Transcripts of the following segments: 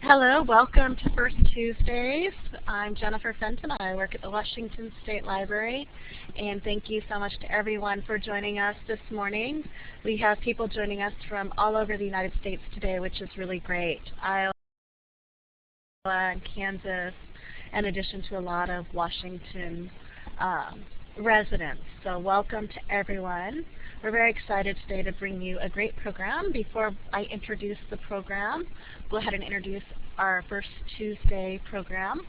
Hello, welcome to First Tuesdays. I'm Jennifer Fenton. I work at the Washington State Library, and thank you so much to everyone for joining us this morning. We have people joining us from all over the United States today, which is really great. Iowa and Kansas, in addition to a lot of Washington residents. So welcome to everyone. We're very excited today to bring you a great program. Before I introduce the program, go ahead and introduce our First Tuesday program.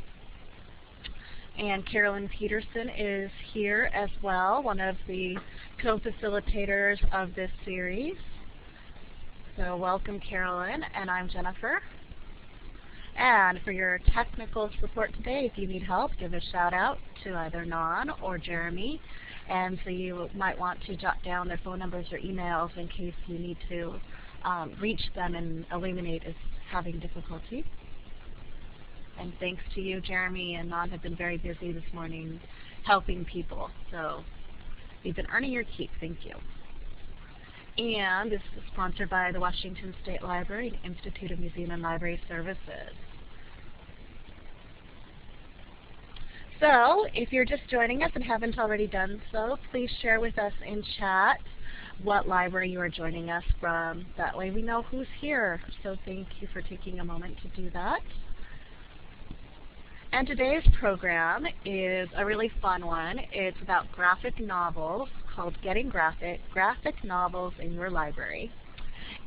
And Carolyn Peterson is here as well, one of the co-facilitators of this series. So welcome, Carolyn, and I'm Jennifer. And for your technical support today, if you need help, give a shout out to either Non or Jeremy. And so you might want to jot down their phone numbers or emails in case you need to reach them and Illuminate is having difficulty. And thanks to you, Jeremy and Non have been very busy this morning helping people. So you've been earning your keep. Thank you. And this is sponsored by the Washington State Library and Institute of Museum and Library Services. So, if you're just joining us and haven't already done so, please share with us in chat what library you are joining us from. That way we know who's here. So thank you for taking a moment to do that. And today's program is a really fun one. It's about graphic novels called Getting Graphic, Graphic Novels in Your Library.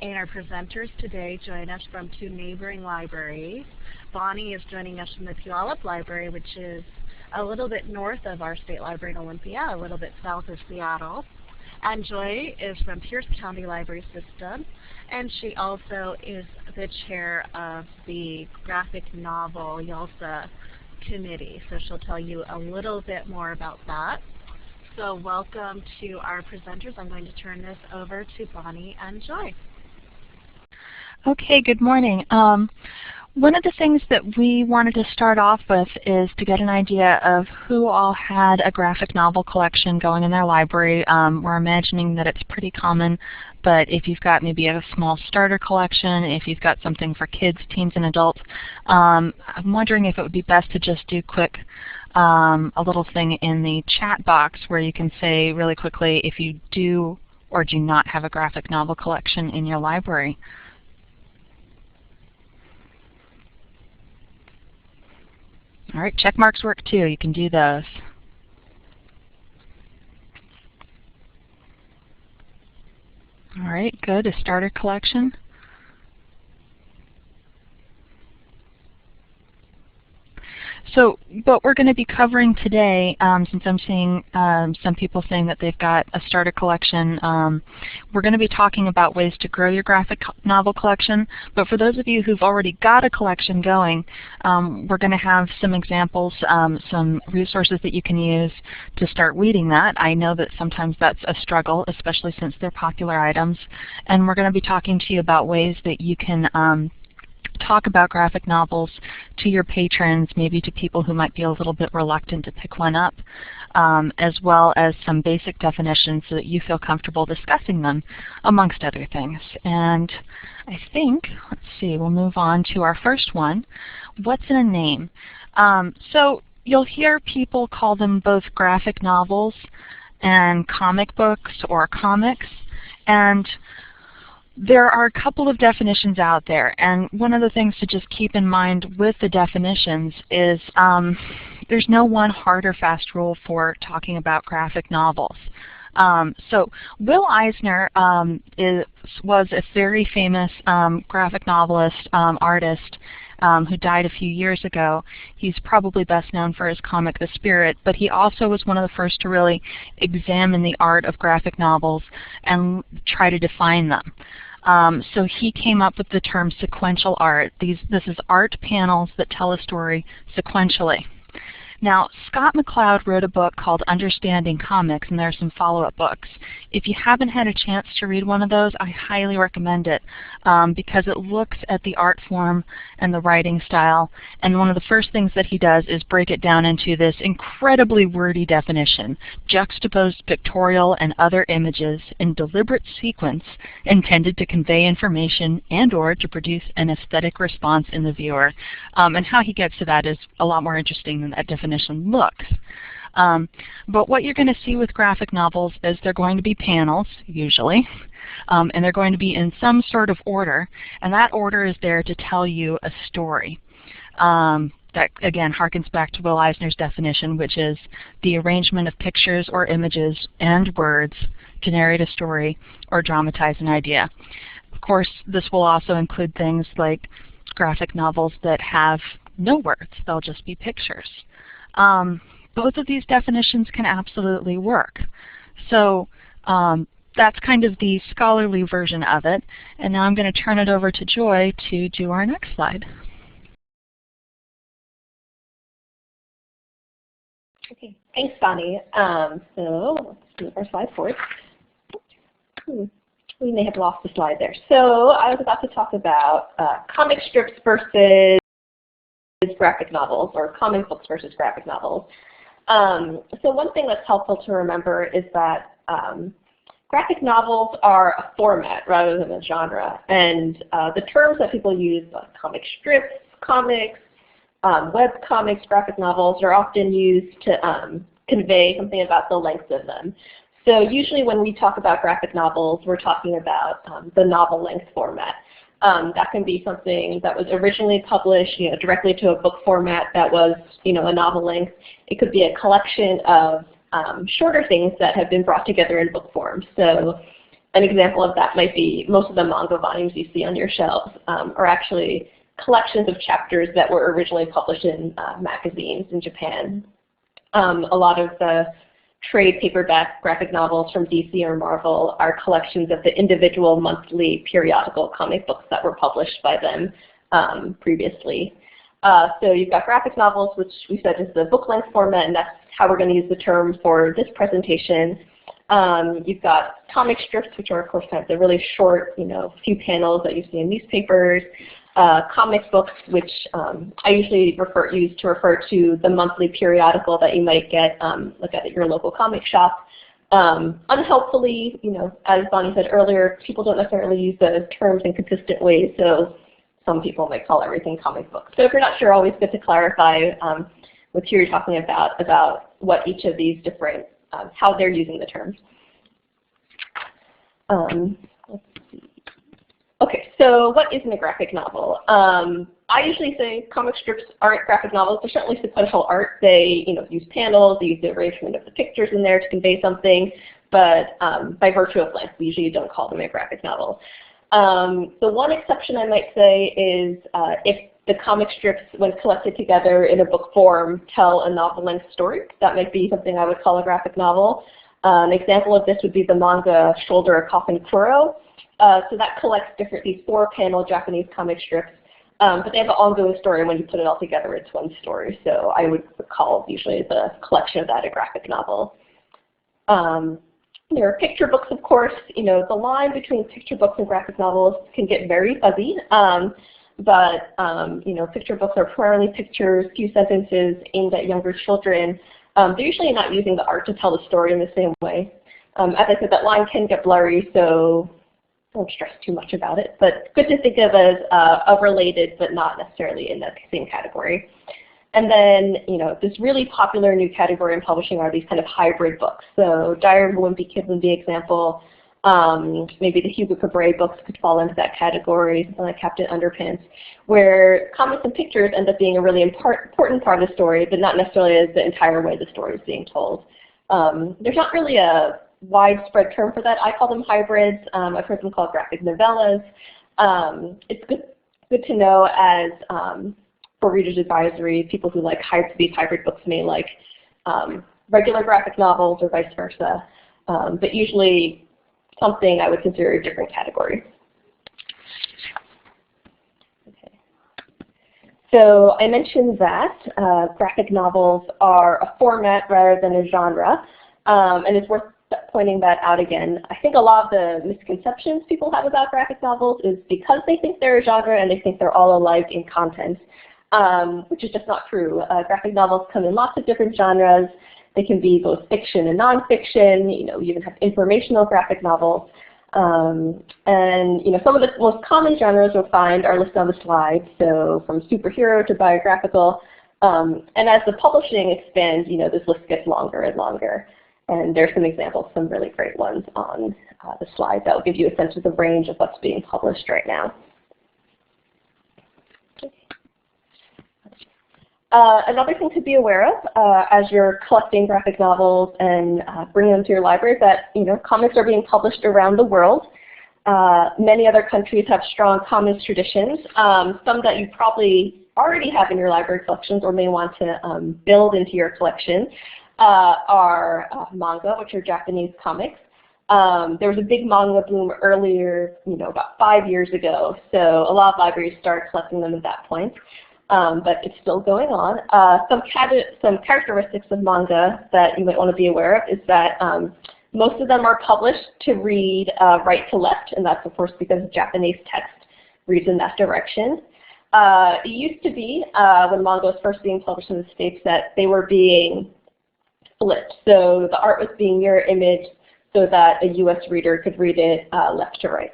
And our presenters today join us from two neighboring libraries. Bonnie is joining us from the Puyallup Library, which is a little bit north of our state library in Olympia, a little bit south of Seattle. And Joy is from Pierce County Library System, and she also is the chair of the Graphic Novel YALSA Committee. So she'll tell you a little bit more about that. So welcome to our presenters. I'm going to turn this over to Bonnie and Joy. Okay, good morning. One of the things that we wanted to start off with is to get an idea of who all had a graphic novel collection going in their library. We're imagining that it's pretty common, but if you've got maybe a small starter collection, if you've got something for kids, teens, and adults, I'm wondering if it would be best to just do quick a little thing in the chat box where you can say really quickly if you do or do not have a graphic novel collection in your library. All right, check marks work too. You can do those. All right, good. A starter collection. So what we're going to be covering today, since I'm seeing some people saying that they've got a starter collection, we're going to be talking about ways to grow your graphic novel collection. But for those of you who've already got a collection going, we're going to have some examples, some resources that you can use to start weeding that. I know that sometimes that's a struggle, especially since they're popular items. And we're going to be talking to you about ways that you can talk about graphic novels to your patrons, maybe to people who might be a little bit reluctant to pick one up, as well as some basic definitions so that you feel comfortable discussing them, amongst other things. And I think, let's see, we'll move on to our first one. What's in a name? So you'll hear people call them both graphic novels and comic books or comics. And there are a couple of definitions out there, and one of the things to just keep in mind with the definitions is there's no one hard or fast rule for talking about graphic novels. So Will Eisner was a very famous graphic novelist, artist, who died a few years ago. He's probably best known for his comic The Spirit, but he also was one of the first to really examine the art of graphic novels and try to define them. So he came up with the term sequential art. This is art panels that tell a story sequentially. Now, Scott McCloud wrote a book called Understanding Comics, and there are some follow-up books. If you haven't had a chance to read one of those, I highly recommend it because it looks at the art form and the writing style, and one of the first things that he does is break it down into this incredibly wordy definition: juxtaposed pictorial and other images in deliberate sequence intended to convey information and/or to produce an aesthetic response in the viewer. And how he gets to that is a lot more interesting than that definition looks. But what you're going to see with graphic novels is they're going to be panels, usually, and they're going to be in some sort of order, and that order is there to tell you a story. That, again, harkens back to Will Eisner's definition, which is the arrangement of pictures or images and words to narrate a story or dramatize an idea. Of course, this will also include things like graphic novels that have no words. They'll just be pictures. Both of these definitions can absolutely work. So that's kind of the scholarly version of it. And now I'm going to turn it over to Joy to do our next slide. Okay, thanks, Bonnie. So let's move our slide forward. We may have lost the slide there. So I was about to talk about comic strips versus graphic novels, or comic books versus graphic novels. So one thing that's helpful to remember is that graphic novels are a format rather than a genre. And the terms that people use, like comic strips, comics, web comics, graphic novels, are often used to convey something about the length of them. So usually when we talk about graphic novels, we're talking about the novel length format. That can be something that was originally published, directly to a book format that was, a novel length. It could be a collection of shorter things that have been brought together in book form. So an example of that might be most of the manga volumes you see on your shelves are actually collections of chapters that were originally published in magazines in Japan. A lot of the trade paperback graphic novels from DC or Marvel are collections of the individual monthly periodical comic books that were published by them previously. So you've got graphic novels, which we said is the book-length format, and that's how we're going to use the term for this presentation. You've got comic strips, which are, of course, kind of the really short, few panels that you see in newspapers. Comic books, which I usually use to refer to the monthly periodical that you might get look at your local comic shop. Unhelpfully, as Bonnie said earlier, people don't necessarily use those terms in consistent ways, so some people might call everything comic books. So if you're not sure, always good to clarify with who you're talking about what each of these different, how they're using the terms. Let's see. Okay, so what isn't a graphic novel? I usually say comic strips aren't graphic novels. They're certainly sequential art. They use panels, they use the arrangement of the pictures in there to convey something, but by virtue of length, we usually don't call them a graphic novel. The one exception I might say is if the comic strips, when collected together in a book form, tell a novel-length story. That might be something I would call a graphic novel. An example of this would be the manga Shoulder Coffin Kuro. So that collects these 4-panel Japanese comic strips, but they have an ongoing story. When you put it all together, it's one story. So I would call usually the collection of that a graphic novel. There are picture books, of course. The line between picture books and graphic novels can get very fuzzy, but picture books are primarily pictures, few sentences aimed at younger children. They're usually not using the art to tell the story in the same way. As I said, that line can get blurry, so don't stress too much about it, but good to think of as a related but not necessarily in the same category. And then, this really popular new category in publishing are these kind of hybrid books. So Diary of a Wimpy Kid would be an example. Maybe the Hugo Cabret books could fall into that category, something like Captain Underpants, where comics and pictures end up being a really important part of the story, but not necessarily as the entire way the story is being told. There's not really a widespread term for that. I call them hybrids. I've heard them called graphic novellas. It's good to know as for Reader's Advisory, people who like these hybrid books may like regular graphic novels or vice versa, but usually something I would consider a different category. Okay. So I mentioned that graphic novels are a format rather than a genre, and it's worth pointing that out again. I think a lot of the misconceptions people have about graphic novels is because they think they're a genre and they think they're all alike in content, which is just not true. Graphic novels come in lots of different genres. They can be both fiction and nonfiction. You even have informational graphic novels. And some of the most common genres you'll find are listed on the slide, so from superhero to biographical. And as the publishing expands, this list gets longer and longer. And there's some examples, some really great ones on the slide that will give you a sense of the range of what's being published right now. Another thing to be aware of as you're collecting graphic novels and bringing them to your library is that comics are being published around the world. Many other countries have strong comics traditions. Some that you probably already have in your library collections or may want to build into your collection are manga, which are Japanese comics. There was a big manga boom earlier, about 5 years ago, so a lot of libraries started collecting them at that point. But it's still going on. Some characteristics of manga that you might want to be aware of is that most of them are published to read right to left, and that's of course because Japanese text reads in that direction. It used to be, when manga was first being published in the States, that they were being flipped. So the art was being mirror image so that a US reader could read it left to right.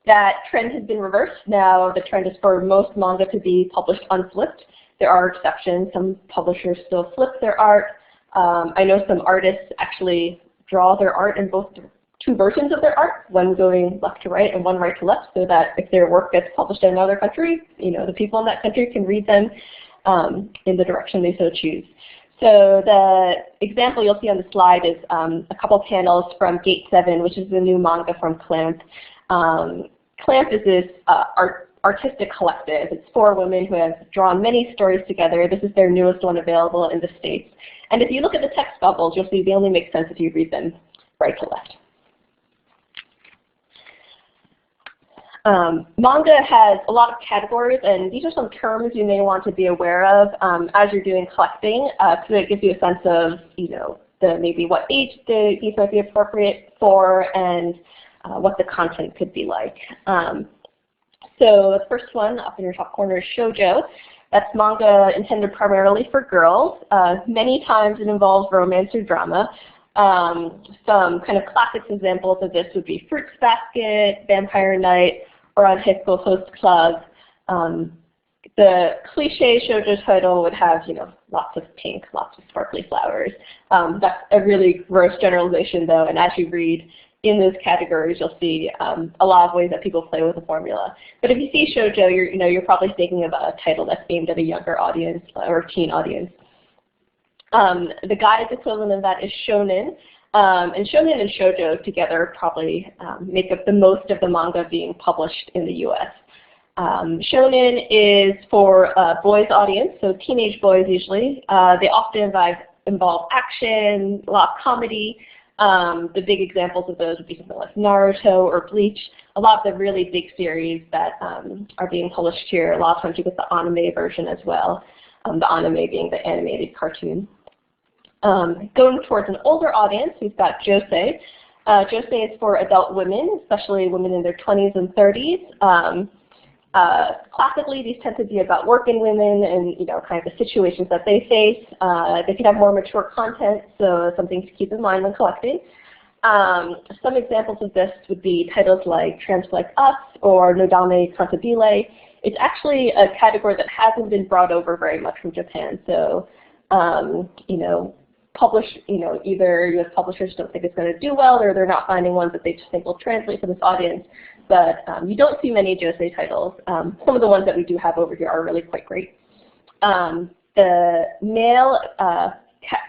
That trend has been reversed. Now the trend is for most manga to be published unflipped. There are exceptions. Some publishers still flip their art. I know some artists actually draw their art in both two versions of their art, one going left to right and one right to left, so that if their work gets published in another country, the people in that country can read them in the direction they so choose. So the example you'll see on the slide is a couple panels from Gate 7, which is the new manga from Clamp. Clamp is this artistic collective. It's 4 women who have drawn many stories together. This is their newest one available in the States. And if you look at the text bubbles, you'll see they only make sense if you read them right to left. Manga has a lot of categories, and these are some terms you may want to be aware of as you're doing collecting, so it gives you a sense of, maybe what age these might be appropriate for, and what the content could be like. So the first one up in your top corner is shoujo. That's manga intended primarily for girls. Many times it involves romance or drama. Some kind of classic examples of this would be Fruits Basket, Vampire Night, or on High School Host Club. The cliche shoujo title would have, lots of pink, lots of sparkly flowers. That's a really gross generalization though, and as you read in those categories, you'll see a lot of ways that people play with the formula. But if you see shoujo, you're probably thinking of a title that's aimed at a younger audience or teen audience. The guy's equivalent of that is shonen. And shonen and shoujo together probably make up the most of the manga being published in the US. Shonen is for a boys audience, so teenage boys usually. They often involve action, a lot of comedy. The big examples of those would be something like Naruto or Bleach. A lot of the really big series that are being published here, a lot of times you get the anime version as well, the anime being the animated cartoon. Going towards an older audience, we've got josei. Josei is for adult women, especially women in their 20s and 30s. Classically, these tend to be about working women and kind of the situations that they face. They can have more mature content, so something to keep in mind when collecting. Some examples of this would be titles like Trans Like Us or Nodame Cantabile. It's actually a category that hasn't been brought over very much from Japan, so either US publishers don't think it's going to do well, or they're not finding ones that they just think will translate for this audience. But you don't see many josei titles. Some of the ones that we do have over here are really quite great. The male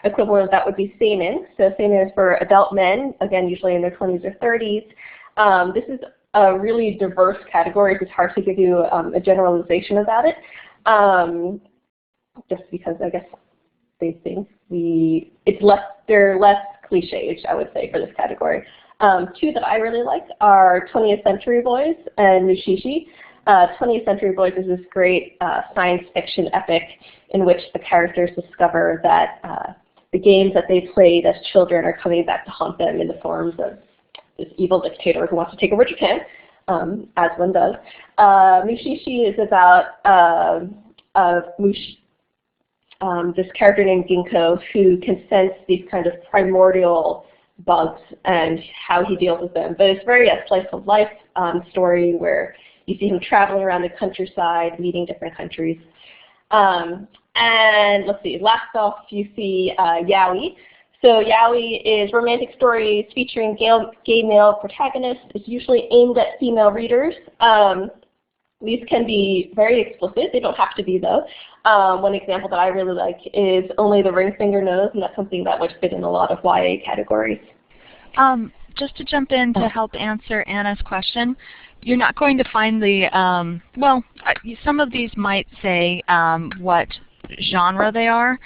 equivalent of that would be seinen. So seinen is for adult men, again, usually in their 20s or 30s. This is a really diverse category. It's hard to give you a generalization about it, just because I guess they think they're less cliche, I would say, for this category. Two that I really like are 20th Century Boys and Mushishi. 20th Century Boys is this great science fiction epic in which the characters discover that the games that they played as children are coming back to haunt them in the forms of this evil dictator who wants to take over Japan, as one does. Mushishi is about this character named Ginkgo who can sense these kind of primordial bugs and how he deals with them. But it's very a slice of life story where you see him traveling around the countryside, meeting different countries. And let's see, last off you see Yaoi. So Yaoi is romantic stories featuring gay male protagonists. It's usually aimed at female readers. These can be very explicit. They don't have to be, though. One example that I really like is Only the Ring Finger Knows, and that's something that would fit in a lot of YA categories. Just to jump in to help answer Anna's question, you're not going to find the, well, some of these might say what genre they are,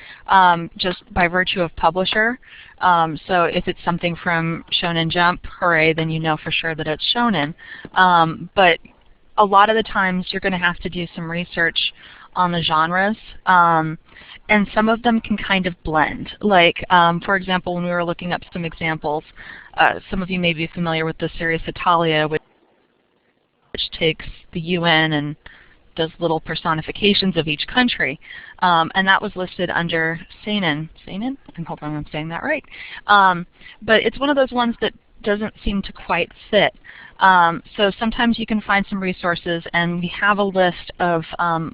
just by virtue of publisher. So if it's something from Shonen Jump, hooray, then you know for sure that it's shonen. But a lot of the times you're going to have to do some research on the genres, and some of them can kind of blend. Like, for example, when we were looking up some examples, some of you may be familiar with the series Italia, which takes the UN and does little personifications of each country, and that was listed under seinen. Seinen? I'm hoping I'm saying that right. But it's one of those ones that doesn't seem to quite fit. So sometimes you can find some resources, and we have a list of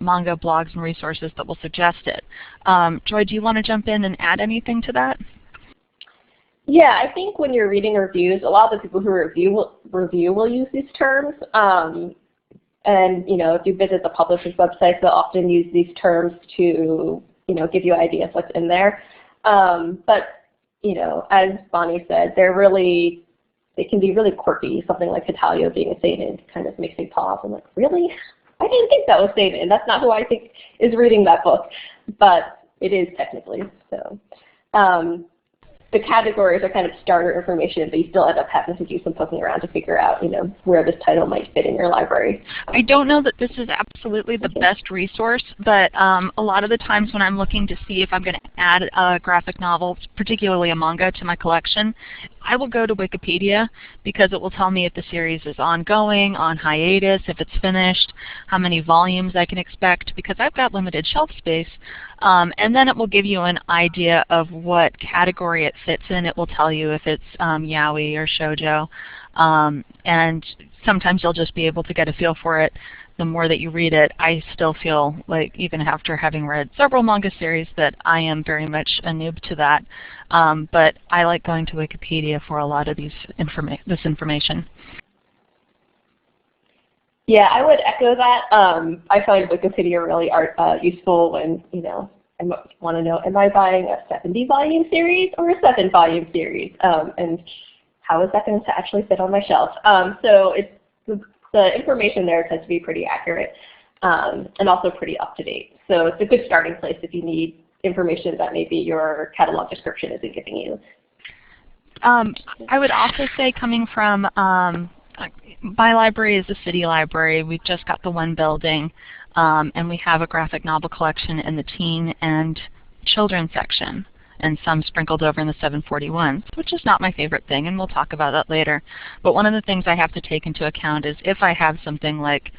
manga blogs and resources that will suggest it. Joy, do you want to jump in and add anything to that? Yeah, I think when you're reading reviews, a lot of the people who review will use these terms. And if you visit the publisher's website, they'll often use these terms to give you ideas what's in there. But as Bonnie said, they can be really quirky. Something like Hitalia being a seinen kind of makes me pause. I'm like, really? I didn't think that was seinen. That's not who I think is reading that book, but it is technically. So the categories are kind of starter information, but you still end up having to do some poking around to figure out, where this title might fit in your library. I don't know that this is absolutely the best resource, but a lot of the times when I'm looking to see if I'm going to add a graphic novel, particularly a manga, to my collection, I will go to Wikipedia because it will tell me if the series is ongoing, on hiatus, if it's finished, how many volumes I can expect, because I've got limited shelf space. And then it will give you an idea of what category it fits in. It will tell you if it's yaoi or shoujo. And sometimes you'll just be able to get a feel for it. The more that you read it, I still feel like, even after having read several manga series, that I am very much a noob to that. But I like going to Wikipedia for a lot of this information. Yeah, I would echo that. I find Wikipedia really useful when, I want to know, am I buying a 70-volume series or a 7-volume series? And how is that going to actually fit on my shelf? So the information there tends to be pretty accurate and also pretty up-to-date. So it's a good starting place if you need information that maybe your catalog description isn't giving you. I would also say, coming from my library is a city library. We've just got the one building, and we have a graphic novel collection in the teen and children's section, and some sprinkled over in the 741s, which is not my favorite thing, and we'll talk about that later. But one of the things I have to take into account is if I have something like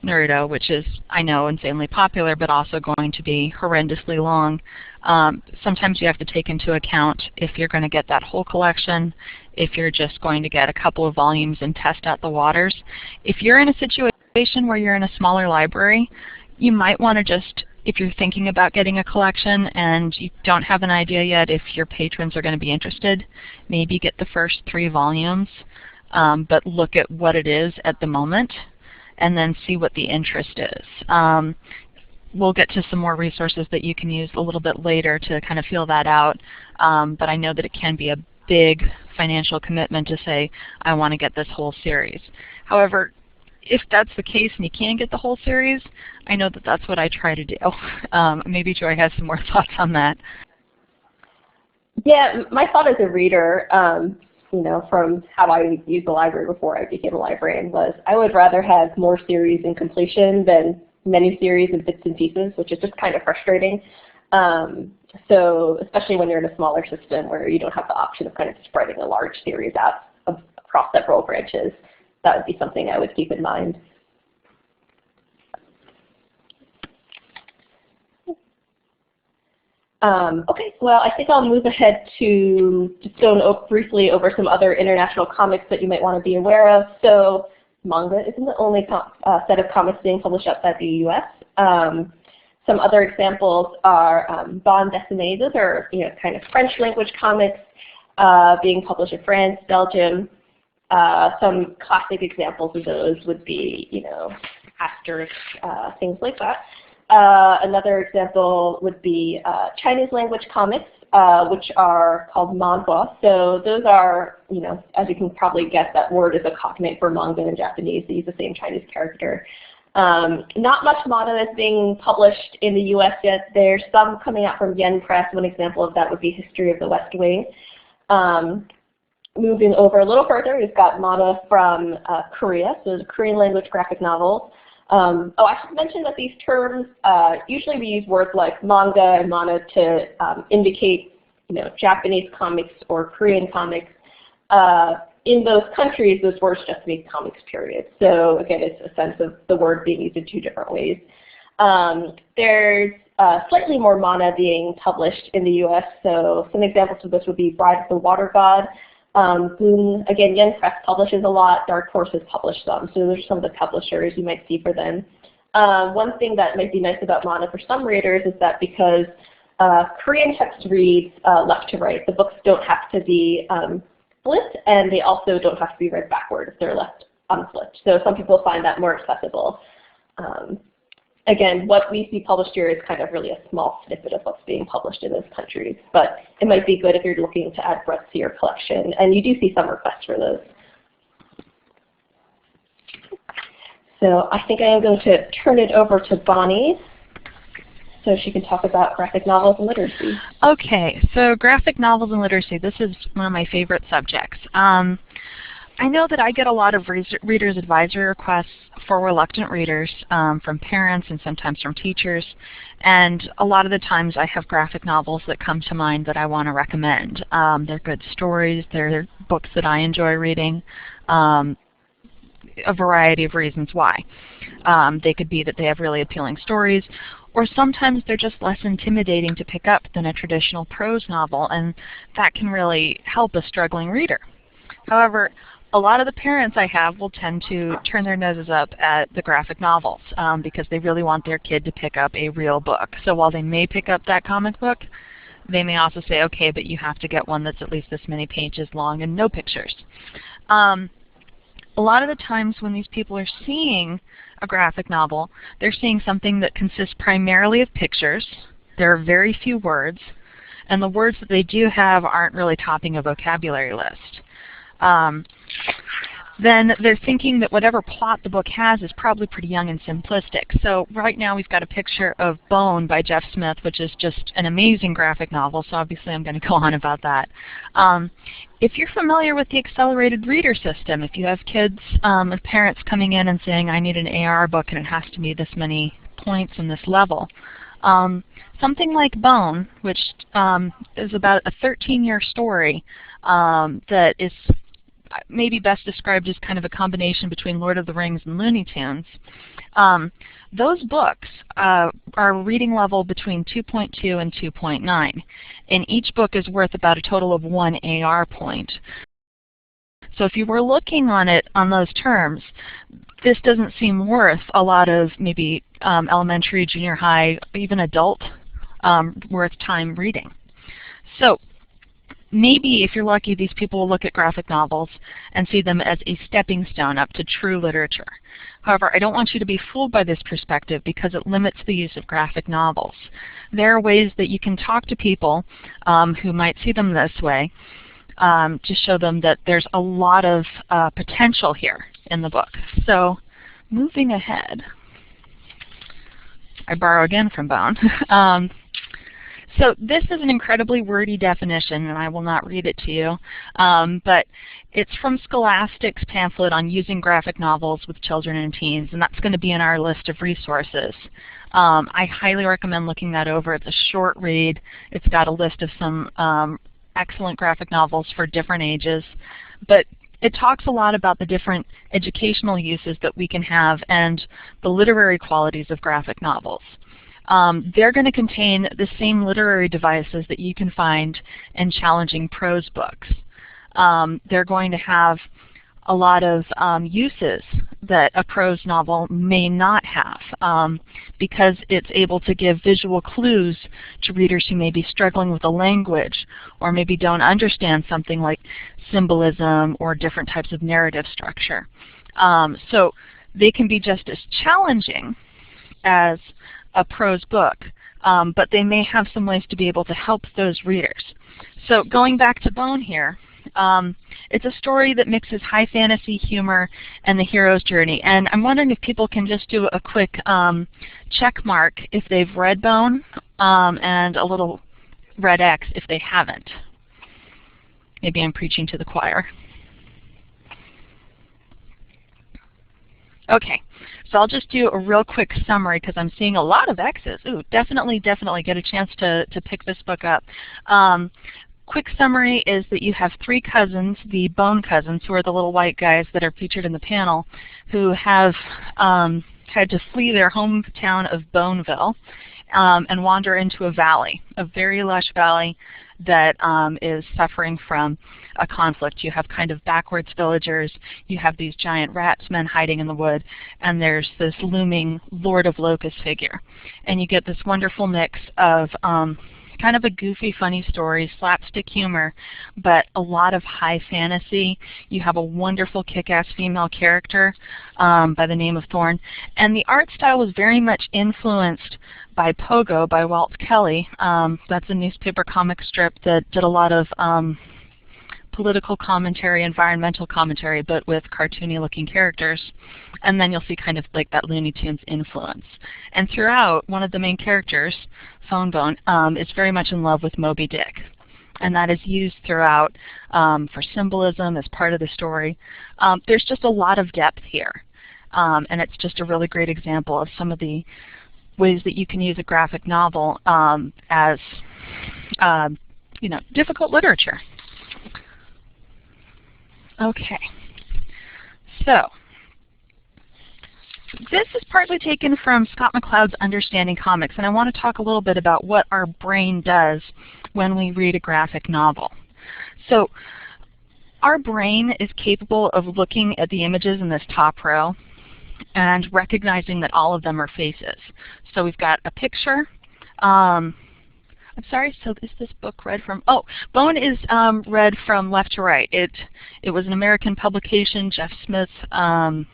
Naruto, which is, I know, insanely popular, but also going to be horrendously long, sometimes you have to take into account if you're going to get that whole collection, if you're just going to get a couple of volumes and test out the waters. If you're in a situation where you're in a smaller library, you might want to just, if you're thinking about getting a collection and you don't have an idea yet if your patrons are going to be interested, maybe get the first 3 volumes, but look at what it is at the moment and then see what the interest is. We'll get to some more resources that you can use a little bit later to kind of feel that out, but I know that it can be a big financial commitment to say, I want to get this whole series. However, if that's the case and you can't get the whole series, I know that that's what I try to do. Maybe Joy has some more thoughts on that. Yeah, my thought as a reader, from how I used the library before I became a librarian was I would rather have more series in completion than many series in bits and pieces, which is just kind of frustrating. So especially when you're in a smaller system where you don't have the option of kind of spreading a large series out across several branches, that would be something I would keep in mind. Okay, well, I think I'll move ahead to just go briefly over some other international comics that you might want to be aware of. So manga isn't the only set of comics being published outside the U.S. Some other examples are bande dessinées. Those are kind of French language comics being published in France, Belgium. Some classic examples of those would be, Asterisk, things like that. Another example would be Chinese language comics, which are called manhwa. So those are, as you can probably guess, that word is a cognate for manga in Japanese. They use the same Chinese character. Not much manga is being published in the U.S. yet. There's some coming out from Yen Press. One example of that would be History of the West Wing. Moving over a little further, we've got manga from Korea, so the Korean language graphic novels. I should mention that these terms, usually we use words like manga and mana to indicate, Japanese comics or Korean comics. In those countries, those words just mean comics, period. So again, it's a sense of the word being used in two different ways. There's slightly more mana being published in the U.S. So some examples of this would be Bride of the Water God. Boom, again, Yen Press publishes a lot. Dark Horse has published some. So those are some of the publishers you might see for them. One thing that might be nice about mana for some readers is that because Korean text reads left to right, the books don't have to be flipped, and they also don't have to be read backward if they're left unflipped. So some people find that more accessible. Again, what we see published here is kind of really a small snippet of what's being published in those countries, but it might be good if you're looking to add breadth to your collection, and you do see some requests for those. So I think I am going to turn it over to Bonnie so she can talk about graphic novels and literacy. Okay, so graphic novels and literacy, this is one of my favorite subjects. I know that I get a lot of readers' advisory requests for reluctant readers from parents and sometimes from teachers, and a lot of the times I have graphic novels that come to mind that I want to recommend. They're good stories, they're books that I enjoy reading, a variety of reasons why. They could be that they have really appealing stories, or sometimes they're just less intimidating to pick up than a traditional prose novel, and that can really help a struggling reader. However, a lot of the parents I have will tend to turn their noses up at the graphic novels because they really want their kid to pick up a real book. So while they may pick up that comic book, they may also say, okay, but you have to get one that's at least this many pages long and no pictures. A lot of the times when these people are seeing a graphic novel, they're seeing something that consists primarily of pictures. There are very few words, and the words that they do have aren't really topping a vocabulary list. Then they're thinking that whatever plot the book has is probably pretty young and simplistic. So right now we've got a picture of Bone by Jeff Smith, which is just an amazing graphic novel, so obviously I'm going to go on about that. If you're familiar with the accelerated reader system, if you have kids and parents coming in and saying, I need an AR book and it has to be this many points in this level, something like Bone, which is about a 13-year story that is maybe best described as kind of a combination between Lord of the Rings and Looney Tunes. Those books are reading level between 2.2 and 2.9, and each book is worth about a total of 1 AR point. So if you were looking on it on those terms, this doesn't seem worth a lot of maybe elementary, junior high, even adult worth time reading. So maybe if you're lucky, these people will look at graphic novels and see them as a stepping stone up to true literature. However, I don't want you to be fooled by this perspective because it limits the use of graphic novels. There are ways that you can talk to people who might see them this way to show them that there's a lot of potential here in the book. So moving ahead, I borrow again from Bone. So this is an incredibly wordy definition, and I will not read it to you, but it's from Scholastic's pamphlet on using graphic novels with children and teens, and that's going to be in our list of resources. I highly recommend looking that over. It's a short read. It's got a list of some excellent graphic novels for different ages, but it talks a lot about the different educational uses that we can have and the literary qualities of graphic novels. They're going to contain the same literary devices that you can find in challenging prose books. They're going to have a lot of uses that a prose novel may not have, because it's able to give visual clues to readers who may be struggling with a language or maybe don't understand something like symbolism or different types of narrative structure. So they can be just as challenging as a prose book, but they may have some ways to be able to help those readers. So going back to Bone here, it's a story that mixes high fantasy humor and the hero's journey. And I'm wondering if people can just do a quick check mark if they've read Bone, and a little red X if they haven't. Maybe I'm preaching to the choir. Okay, so I'll just do a real quick summary because I'm seeing a lot of X's. Ooh, definitely get a chance to pick this book up. Quick summary is that you have three cousins, the Bone cousins, who are the little white guys that are featured in the panel, who have had to flee their hometown of Boneville and wander into a valley, a very lush valley that is suffering from a conflict. You have kind of backwards villagers, you have these giant ratsmen hiding in the wood, and there's this looming Lord of Locust figure. And you get this wonderful mix of kind of a goofy, funny story, slapstick humor, but a lot of high fantasy. You have a wonderful kick-ass female character by the name of Thorn. And the art style was very much influenced by Pogo by Walt Kelly. That's a newspaper comic strip that did a lot of political commentary, environmental commentary, but with cartoony looking characters. And then you'll see kind of like that Looney Tunes influence. And throughout, one of the main characters, Phone Bone, is very much in love with Moby Dick. And that is used throughout for symbolism as part of the story. There's just a lot of depth here. And it's just a really great example of some of the ways that you can use a graphic novel as difficult literature. Okay, so this is partly taken from Scott McCloud's Understanding Comics, and I want to talk a little bit about what our brain does when we read a graphic novel. So our brain is capable of looking at the images in this top row and recognizing that all of them are faces. So we've got a picture. I'm sorry, so is this book read from, oh, Bone is read from left to right. It was an American publication. Jeff Smith, I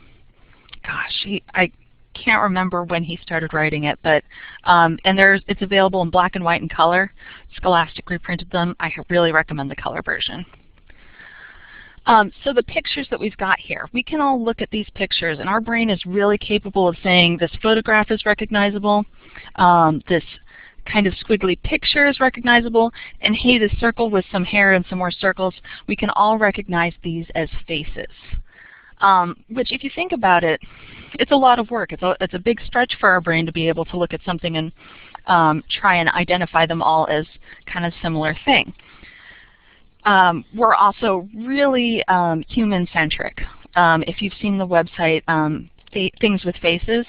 can't remember when he started writing it, but, and it's available in black and white and color. Scholastic reprinted them. I really recommend the color version. So the pictures that we've got here, we can all look at these pictures, and our brain is really capable of saying this photograph is recognizable, this kind of squiggly picture is recognizable, and hey, this circle with some hair and some more circles, we can all recognize these as faces. Which, if you think about it, it's a lot of work. It's a big stretch for our brain to be able to look at something and try and identify them all as kind of similar thing. We're also really human-centric. If you've seen the website Things with Faces,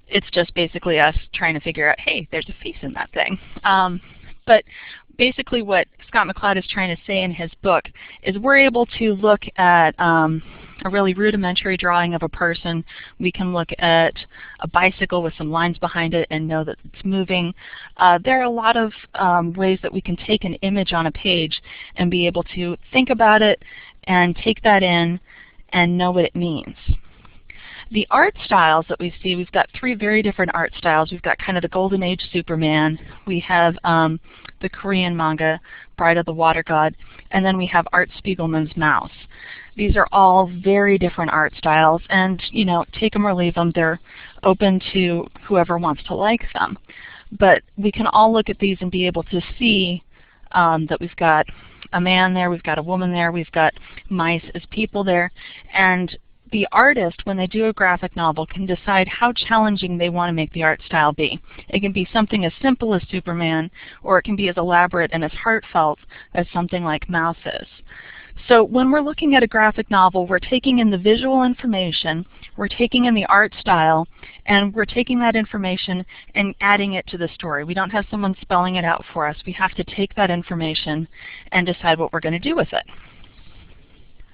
it's just basically us trying to figure out, hey, there's a face in that thing. But basically what Scott McCloud is trying to say in his book is we're able to look at a really rudimentary drawing of a person. We can look at a bicycle with some lines behind it and know that it's moving. There are a lot of ways that we can take an image on a page and be able to think about it and take that in and know what it means. The art styles that we see, we've got three very different art styles. We've got kind of the Golden Age Superman, we have the Korean manga, Bride of the Water God, and then we have Art Spiegelman's Mouse. These are all very different art styles, and take them or leave them. They're open to whoever wants to like them. but we can all look at these and be able to see that we've got a man there, we've got a woman there, we've got mice as people there, and the artist, when they do a graphic novel, can decide how challenging they want to make the art style be. It can be something as simple as Superman, or it can be as elaborate and as heartfelt as something like Mouse is. So when we're looking at a graphic novel, we're taking in the visual information, we're taking in the art style, and we're taking that information and adding it to the story. We don't have someone spelling it out for us. We have to take that information and decide what we're going to do with it.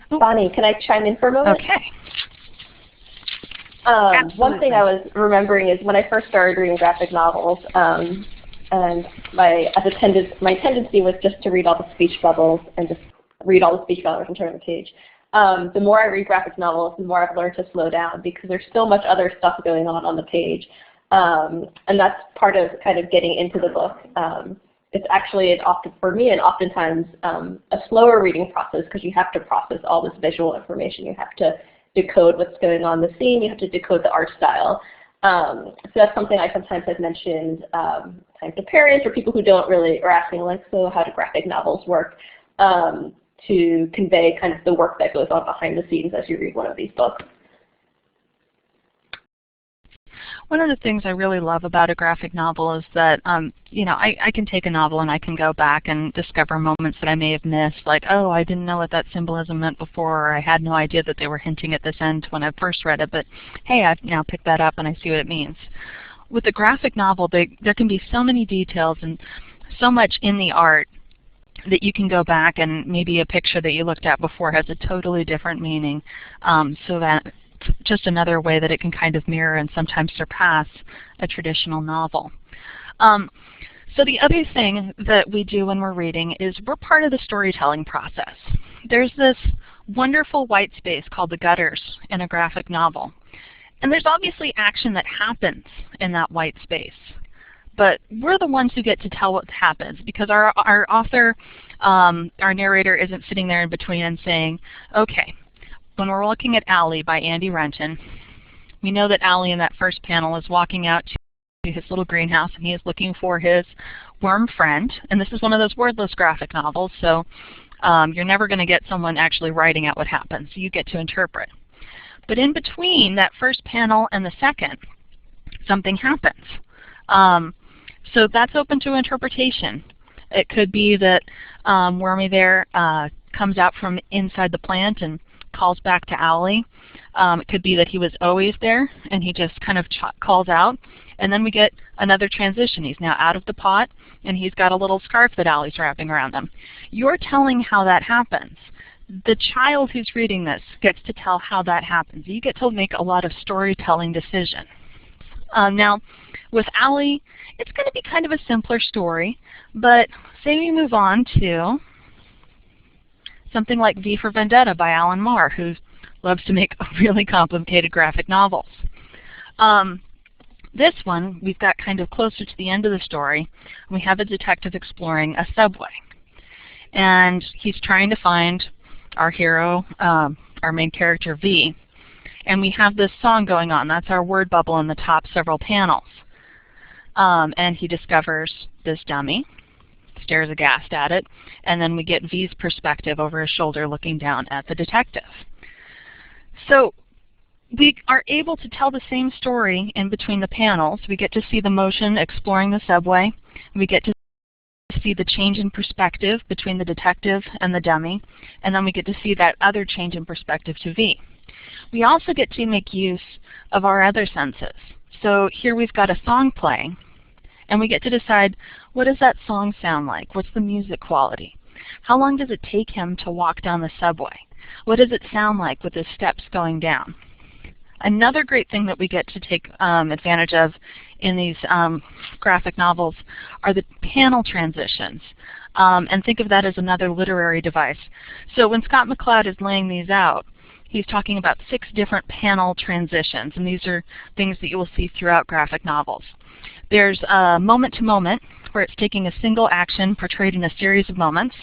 Bonnie, can I chime in for a moment? Okay. One thing I was remembering is when I first started reading graphic novels, and my tendency was just to read all the speech bubbles and just read all the speech bubbles and turn the page. The more I read graphic novels, the more I've learned to slow down because there's so much other stuff going on the page. And that's part of kind of getting into the book. It's actually, for me, and oftentimes a slower reading process because you have to process all this visual information. You have to decode what's going on in the scene. You have to decode the art style. So that's something I sometimes have mentioned to parents or people who don't really are asking, like, so how do graphic novels work, to convey kind of the work that goes on behind the scenes as you read one of these books. One of the things I really love about a graphic novel is that, you know, I can take a novel and I can go back and discover moments that I may have missed, like, oh, I didn't know what that symbolism meant before, or I had no idea that they were hinting at this end when I first read it, but hey, I've now picked that up and I see what it means. With a graphic novel, there can be so many details and so much in the art that you can go back and maybe a picture that you looked at before has a totally different meaning, so that just another way that it can kind of mirror and sometimes surpass a traditional novel. So the other thing that we do when we're reading is we're part of the storytelling process. There's this wonderful white space called the gutters in a graphic novel. And there's obviously action that happens in that white space. But we're the ones who get to tell what happens because our author, our narrator isn't sitting there in between and saying, okay, when we're looking at Allie by Andy Renton, we know that Allie in that first panel is walking out to his little greenhouse and he is looking for his worm friend. And this is one of those wordless graphic novels, so you're never going to get someone actually writing out what happens. So you get to interpret. But in between that first panel and the second, something happens. So that's open to interpretation. It could be that Wormy there comes out from inside the plant and calls back to Owlie. It could be that he was always there and he just kind of calls out. And then we get another transition. He's now out of the pot and he's got a little scarf that Allie's wrapping around him. You're telling how that happens. The child who's reading this gets to tell how that happens. You get to make a lot of storytelling decisions. Now, with Allie, it's going to be kind of a simpler story, but say we move on to something like V for Vendetta by Alan Moore, who loves to make really complicated graphic novels. This one, we've got kind of closer to the end of the story. We have a detective exploring a subway. And he's trying to find our hero, our main character, V. And we have this song going on. That's our word bubble in the top several panels. And he discovers this dummy, stares aghast at it, and then we get V's perspective over his shoulder looking down at the detective. So we are able to tell the same story in between the panels. We get to see the motion exploring the subway. We get to see the change in perspective between the detective and the dummy, and then we get to see that other change in perspective to V. We also get to make use of our other senses. So here we've got a song playing, and we get to decide, what does that song sound like? What's the music quality? How long does it take him to walk down the subway? What does it sound like with his steps going down? Another great thing that we get to take advantage of in these graphic novels are the panel transitions. And think of that as another literary device. So when Scott McCloud is laying these out, he's talking about 6 different panel transitions, and these are things that you will see throughout graphic novels. There's moment to moment, where it's taking a single action portrayed in a series of moments.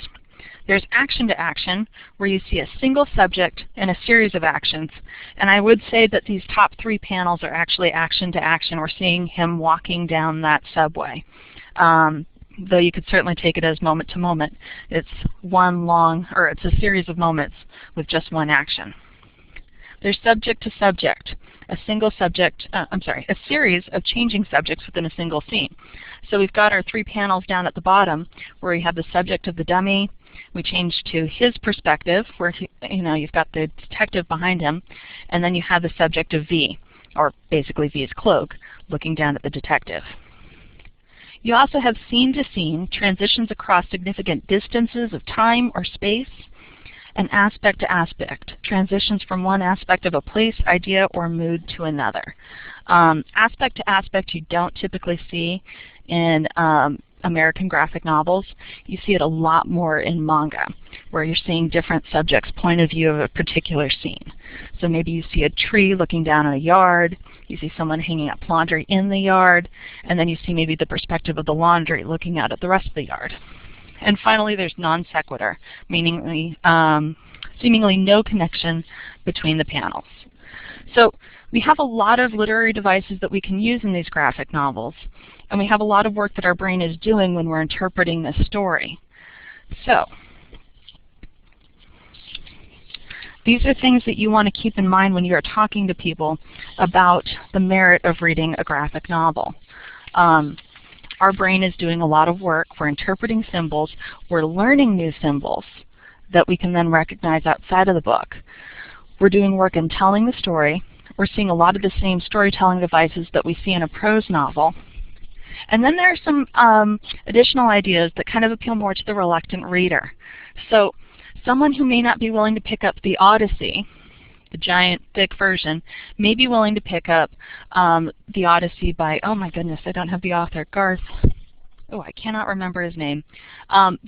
There's action to action, where you see a single subject and a series of actions. And I would say that these top 3 panels are actually action to action. We're seeing him walking down that subway. Though you could certainly take it as moment to moment. It's it's a series of moments with just one action. There's subject to subject, a series of changing subjects within a single scene. So we've got our 3 panels down at the bottom where we have the subject of the dummy. We change to his perspective where you've got the detective behind him, and then you have the subject of V, or basically V's cloak, looking down at the detective. You also have scene-to-scene transitions across significant distances of time or space, and aspect-to-aspect, transitions from one aspect of a place, idea, or mood to another. Aspect-to-aspect you don't typically see in American graphic novels. You see it a lot more in manga, where you're seeing different subjects' point of view of a particular scene. So maybe you see a tree looking down on a yard, you see someone hanging up laundry in the yard, and then you see maybe the perspective of the laundry looking out at the rest of the yard. And finally, there's non sequitur, meaning seemingly no connection between the panels. So we have a lot of literary devices that we can use in these graphic novels, and we have a lot of work that our brain is doing when we're interpreting this story. So these are things that you want to keep in mind when you're talking to people about the merit of reading a graphic novel. Our brain is doing a lot of work. We're interpreting symbols. We're learning new symbols that we can then recognize outside of the book. We're doing work in telling the story. We're seeing a lot of the same storytelling devices that we see in a prose novel. And then there are some additional ideas that kind of appeal more to the reluctant reader. So someone who may not be willing to pick up the Odyssey, the giant, thick version, may be willing to pick up the Odyssey by, oh my goodness, I don't have the author, Garth. Oh, I cannot remember his name.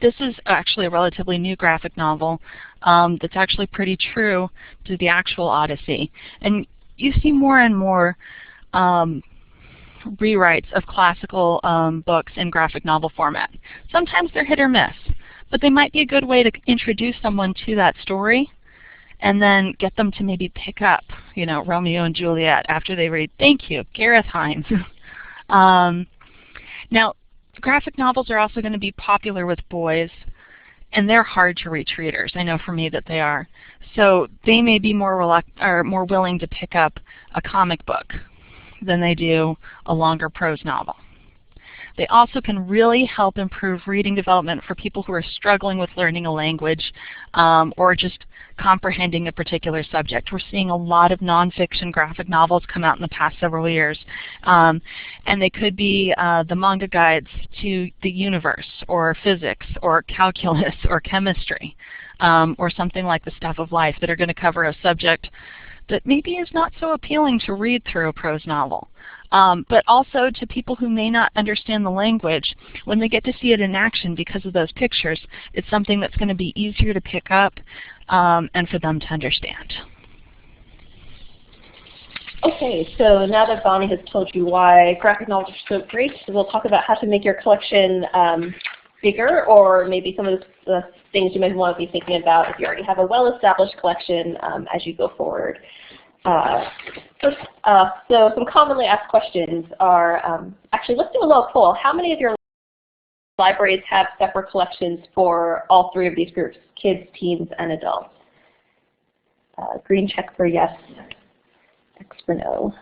This is actually a relatively new graphic novel that's actually pretty true to the actual Odyssey. And you see more and more rewrites of classical books in graphic novel format. Sometimes they're hit or miss, but they might be a good way to introduce someone to that story and then get them to maybe pick up, Romeo and Juliet after they read, thank you, Gareth Hines. Now, graphic novels are also going to be popular with boys, and they're hard to reach readers. I know for me that they are. So they may be more willing to pick up a comic book than they do a longer prose novel. They also can really help improve reading development for people who are struggling with learning a language or just comprehending a particular subject. We're seeing a lot of nonfiction graphic novels come out in the past several years. And they could be the manga guides to the universe, or physics, or calculus, or chemistry, or something like the Stuff of Life that are going to cover a subject that maybe is not so appealing to read through a prose novel. But also to people who may not understand the language, when they get to see it in action because of those pictures, it's something that's going to be easier to pick up and for them to understand. Okay, so now that Bonnie has told you why graphic novels are so great, we'll talk about how to make your collection bigger, or maybe some of the things you might want to be thinking about if you already have a well-established collection as you go forward. So some commonly asked questions are, actually let's do a little poll. How many of your libraries have separate collections for all 3 of these groups, kids, teens, and adults? Green check for yes, X for no.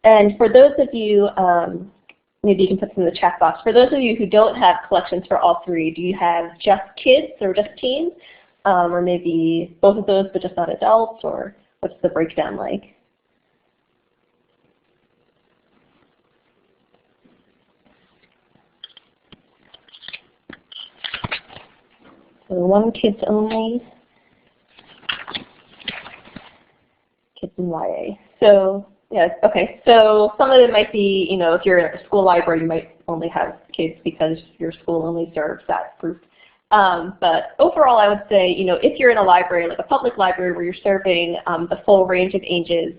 And for those of you, maybe you can put some in the chat box. For those of you who don't have collections for all 3, do you have just kids or just teens? Or maybe both of those but just not adults? Or what's the breakdown like? So 1 kids only. Kids and YA. So yes, okay. So some of it might be, if you're at a school library, you might only have kids because your school only serves that group. But overall, I would say, if you're in a library, like a public library where you're serving the full range of ages,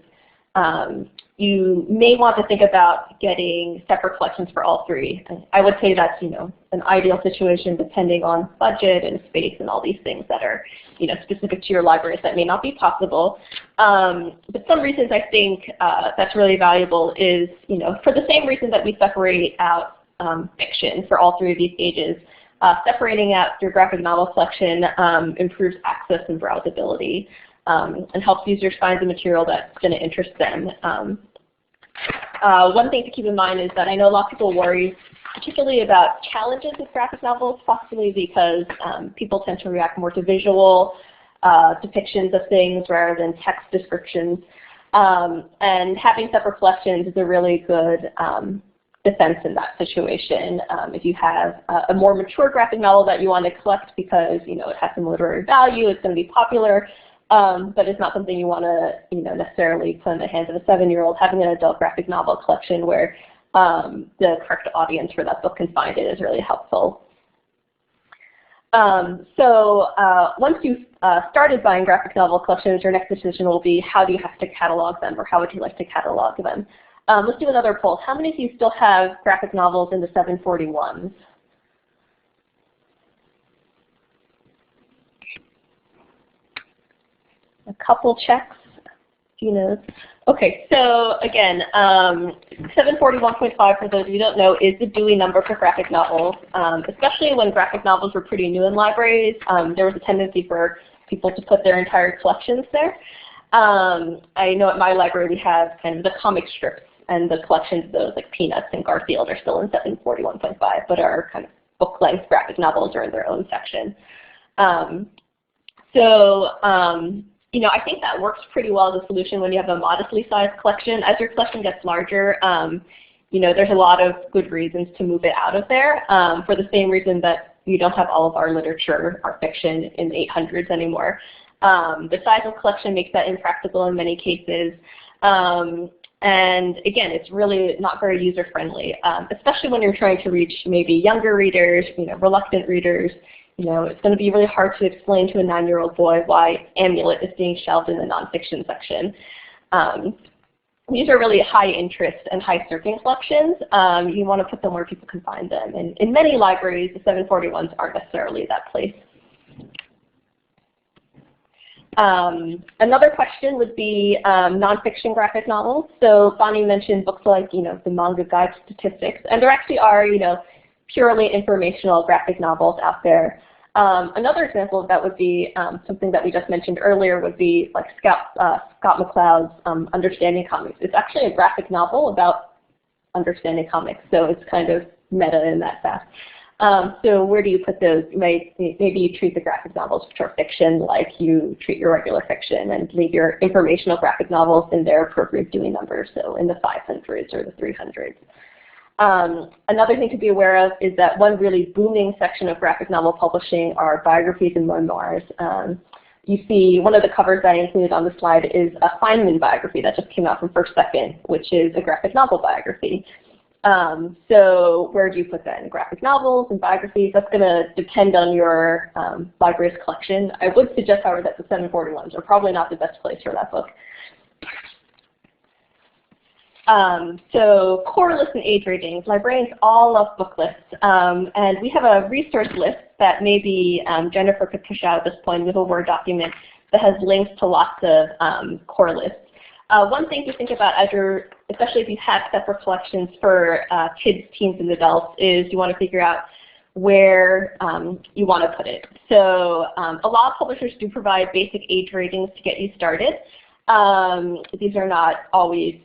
you may want to think about getting separate collections for all three. And I would say that's, an ideal situation depending on budget and space and all these things that are, specific to your libraries that may not be possible. But some reasons I think that's really valuable is, for the same reason that we separate out fiction for all three of these ages, separating out your graphic novel collection improves access and browsability and helps users find the material that's going to interest them. One thing to keep in mind is that I know a lot of people worry particularly about challenges with graphic novels, possibly because people tend to react more to visual depictions of things rather than text descriptions. And having separate collections is a really good defense in that situation. If you have a more mature graphic novel that you want to collect because it has some literary value, it's going to be popular, but it's not something you want to necessarily put in the hands of a 7-year-old. Having an adult graphic novel collection where the correct audience for that book can find it is really helpful. Once you've started buying graphic novel collections, your next decision will be how do you have to catalog them, or how would you like to catalog them? Let's do another poll. How many of you still have graphic novels in the 741s? A couple checks, Okay, so again, 741.5, for those of you who don't know, is the Dewey number for graphic novels. Especially when graphic novels were pretty new in libraries, there was a tendency for people to put their entire collections there. I know at my library we have kind of the comic strips, and the collections of those, like Peanuts and Garfield, are still in 741.5, but our kind of book-length graphic novels are in their own section. I think that works pretty well as a solution when you have a modestly sized collection. As your collection gets larger, there's a lot of good reasons to move it out of there, for the same reason that we don't have all of our literature, our fiction, in the 800s anymore. The size of collection makes that impractical in many cases. And again, it's really not very user-friendly, especially when you're trying to reach maybe younger readers, reluctant readers. It's going to be really hard to explain to a 9-year-old boy why Amulet is being shelved in the nonfiction section. These are really high interest and high searching collections. You want to put them where people can find them. And in many libraries, the 741s aren't necessarily that place. Another question would be nonfiction graphic novels. So Bonnie mentioned books like, the Manga Guide to Statistics, and there actually are, purely informational graphic novels out there. Another example of that would be something that we just mentioned earlier would be like Scott McCloud's Understanding Comics. It's actually a graphic novel about understanding comics, so it's kind of meta in that fact. So where do you put those? Maybe you treat the graphic novels, which are fiction, like you treat your regular fiction, and leave your informational graphic novels in their appropriate Dewey numbers, so in the 500s or the 300s. Another thing to be aware of is that one really booming section of graphic novel publishing are biographies and memoirs. You see one of the covers that I included on the slide is a Feynman biography that just came out from First Second, which is a graphic novel biography. So where do you put that in graphic novels and biographies? That's going to depend on your library's collection. I would suggest, however, that the 741s are probably not the best place for that book. So core lists and age ratings. Librarians all love book lists. And we have a resource list that maybe Jennifer could push out at this point with a Word document that has links to lots of core lists. One thing to think about as you're, especially if you have separate collections for kids, teens, and adults, is you want to figure out where you want to put it. So a lot of publishers do provide basic age ratings to get you started. These are not always,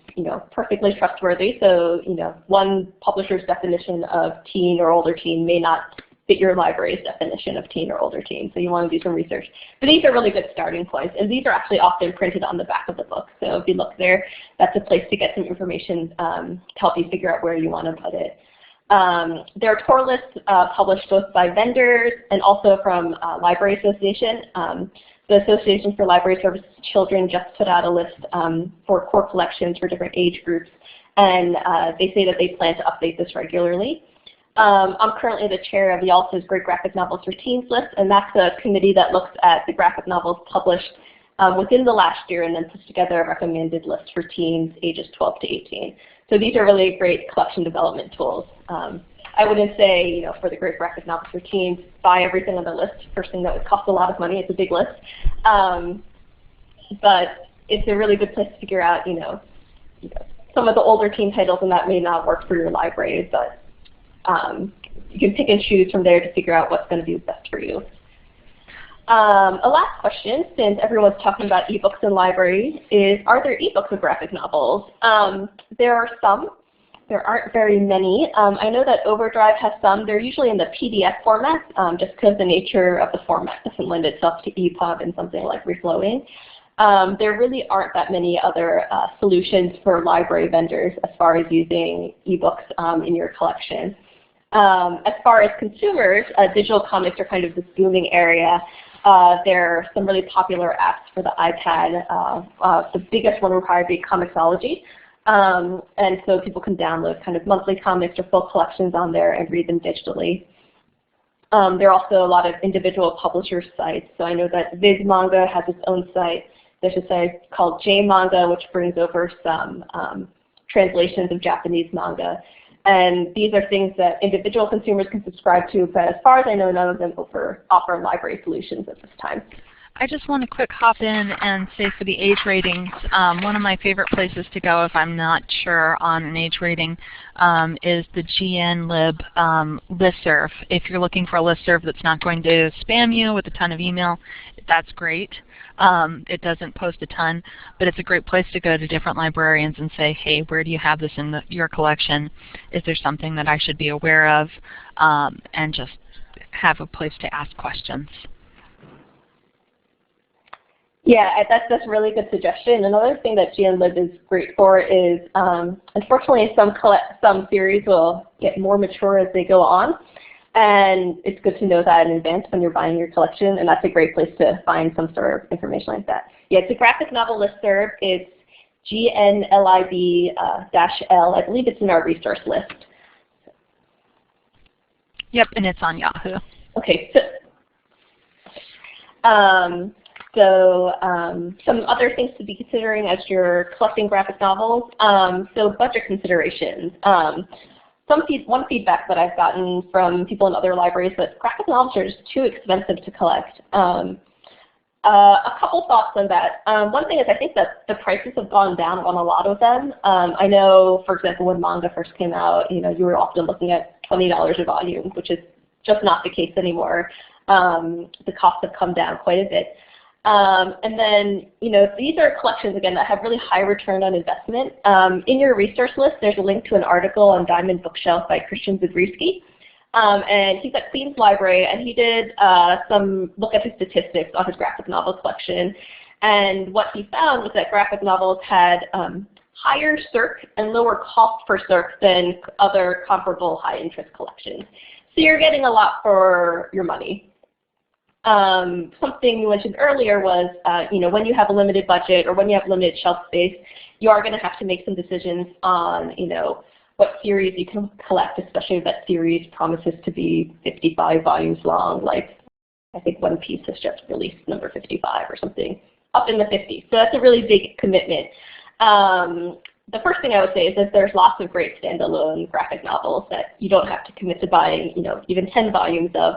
perfectly trustworthy. So, one publisher's definition of teen or older teen may not fit your library's definition of teen or older teen. So you want to do some research. But these are really good starting points, and these are actually often printed on the back of the book. So if you look there, that's a place to get some information to help you figure out where you want to put it. There are core lists published both by vendors and also from Library Association. The Association for Library Services Children just put out a list for core collections for different age groups, and they say that they plan to update this regularly. I'm currently the chair of YALTA's Great Graphic Novels for Teens list, and that's a committee that looks at the graphic novels published within the last year and then puts together a recommended list for teens ages 12 to 18. So these are really great collection development tools. I wouldn't say, for the great graphic novels for teens, buy everything on the list. First thing, that would cost a lot of money. It's a big list. But it's a really good place to figure out, some of the older teen titles, and that may not work for your library, but you can pick and choose from there to figure out what's going to be best for you. A last question, since everyone's talking about ebooks in libraries, is are there ebooks of graphic novels? There are some. There aren't very many. I know that Overdrive has some. They're usually in the PDF format, just because the nature of the format doesn't lend itself to EPUB and something like reflowing. There really aren't that many other solutions for library vendors as far as using ebooks in your collection. As far as consumers, digital comics are kind of this booming area. There are some really popular apps for the iPad. The biggest one would probably be Comixology. And so people can download kind of monthly comics or full collections on there and read them digitally. There are also a lot of individual publisher sites. So I know that Viz Manga has its own site. There's a site called J Manga, which brings over some translations of Japanese manga. And these are things that individual consumers can subscribe to, but as far as I know, none of them offer library solutions at this time. I just want to quick hop in and say for the age ratings, one of my favorite places to go if I'm not sure on an age rating is the GN Lib Listserv. If you're looking for a listserv that's not going to spam you with a ton of email, that's great. It doesn't post a ton, but it's a great place to go to different librarians and say, hey, where do you have this in your collection? Is there something that I should be aware of? And just have a place to ask questions. Yeah, that's a really good suggestion. Another thing that GN Lib is great for is, unfortunately, some series will get more mature as they go on. And it's good to know that in advance when you're buying your collection, and that's a great place to find some sort of information like that. Yeah, it's a graphic novel listserv. It's GNLIB-L. I believe it's in our resource list. Yep, and it's on Yahoo. Okay. Some other things to be considering as you're collecting graphic novels. So budget considerations. One feedback that I've gotten from people in other libraries is that graphic novels are just too expensive to collect. A couple thoughts on that. One thing is I think that the prices have gone down on a lot of them. I know, for example, when manga first came out, you were often looking at $20 a volume, which is just not the case anymore. The costs have come down quite a bit. And then, these are collections, again, that have really high return on investment. In your resource list, there's a link to an article on Diamond Bookshelf by Christian Zabriskie. And he's at Queens Library, and he did some look at his statistics on his graphic novel collection. And what he found was that graphic novels had higher circ and lower cost per circ than other comparable high-interest collections. So you're getting a lot for your money. Something you mentioned earlier was, when you have a limited budget or when you have limited shelf space, you are going to have to make some decisions on, what series you can collect, especially if that series promises to be 55 volumes long. Like, I think One Piece has just released number 55 or something, up in the 50s. So that's a really big commitment. The first thing I would say is that there's lots of great standalone graphic novels that you don't have to commit to buying, even 10 volumes of.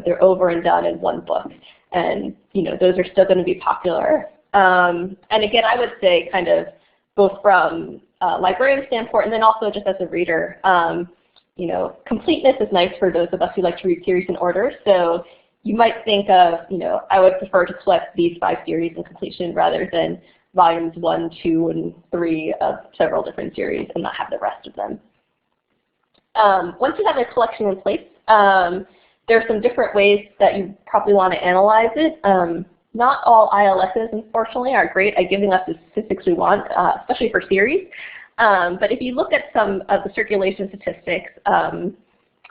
They're over and done in one book, and those are still going to be popular. And again, I would say kind of both from a librarian standpoint and then also just as a reader, completeness is nice for those of us who like to read series in order. So you might think of, I would prefer to collect these 5 series in completion rather than volumes 1, 2, and 3 of several different series and not have the rest of them. Once you have a collection in place, there are some different ways that you probably want to analyze it. Not all ILSs, unfortunately, are great at giving us the statistics we want, especially for series. But if you look at some of the circulation statistics,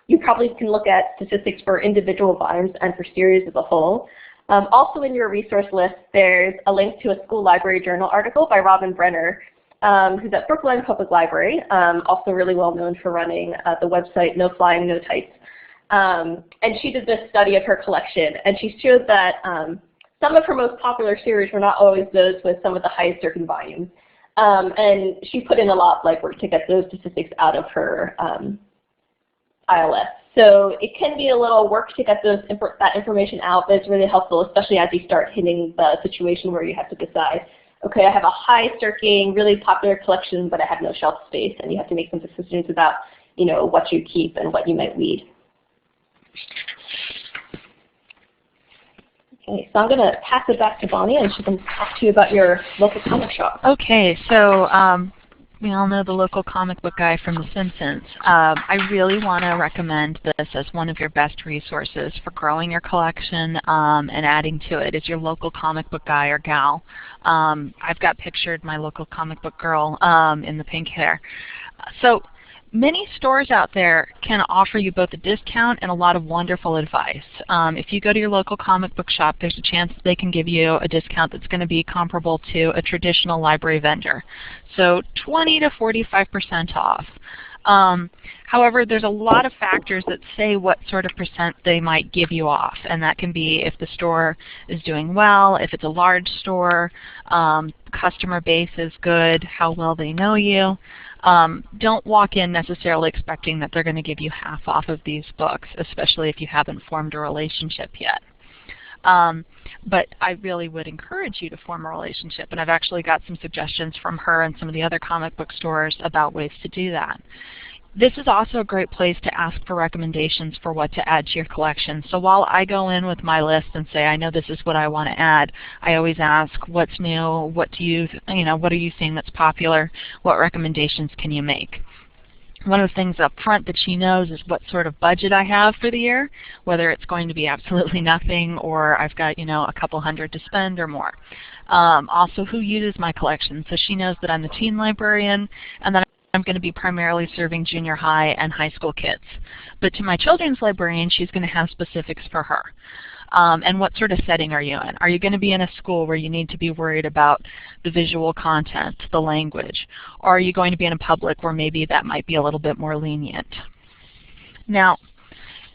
you probably can look at statistics for individual volumes and for series as a whole. Also in your resource list, there's a link to a school library journal article by Robin Brenner, who's at Brookline Public Library, also really well known for running the website No Flying, No Tights. And she did this study of her collection, and she showed that some of her most popular series were not always those with some of the highest circulating volumes. And she put in a lot of legwork to get those statistics out of her ILS. So it can be a little work to get that information out, but it's really helpful, especially as you start hitting the situation where you have to decide, okay, I have a high circulating, really popular collection, but I have no shelf space, and you have to make some decisions about, you know, what you keep and what you might weed. Okay, so I'm going to pass it back to Bonnie, and she can talk to you about your local comic shop. Okay, so we all know the local comic book guy from The Simpsons. I really want to recommend this as one of your best resources for growing your collection and adding to it. Is your local comic book guy or gal. I've got pictured my local comic book girl in the pink hair. So many stores out there can offer you both a discount and a lot of wonderful advice. If you go to your local comic book shop, there's a chance they can give you a discount that's going to be comparable to a traditional library vendor. So 20 to 45% off. However, there's a lot of factors that say what sort of percent they might give you off, and that can be if the store is doing well, if it's a large store, customer base is good, how well they know you. Don't walk in necessarily expecting that they're going to give you half off of these books, especially if you haven't formed a relationship yet. But I really would encourage you to form a relationship, and I've actually got some suggestions from her and some of the other comic book stores about ways to do that. This is also a great place to ask for recommendations for what to add to your collection. So while I go in with my list and say, I know this is what I want to add, I always ask, what's new? What do you what are you seeing that's popular? What recommendations can you make? One of the things up front that she knows is what sort of budget I have for the year, whether it's going to be absolutely nothing or I've got, a couple hundred to spend or more. Also, who uses my collection. So she knows that I'm the teen librarian and that I'm going to be primarily serving junior high and high school kids. But to my children's librarian, she's going to have specifics for her. And what sort of setting are you in? Are you going to be in a school where you need to be worried about the visual content, the language? Or are you going to be in a public where maybe that might be a little bit more lenient? Now,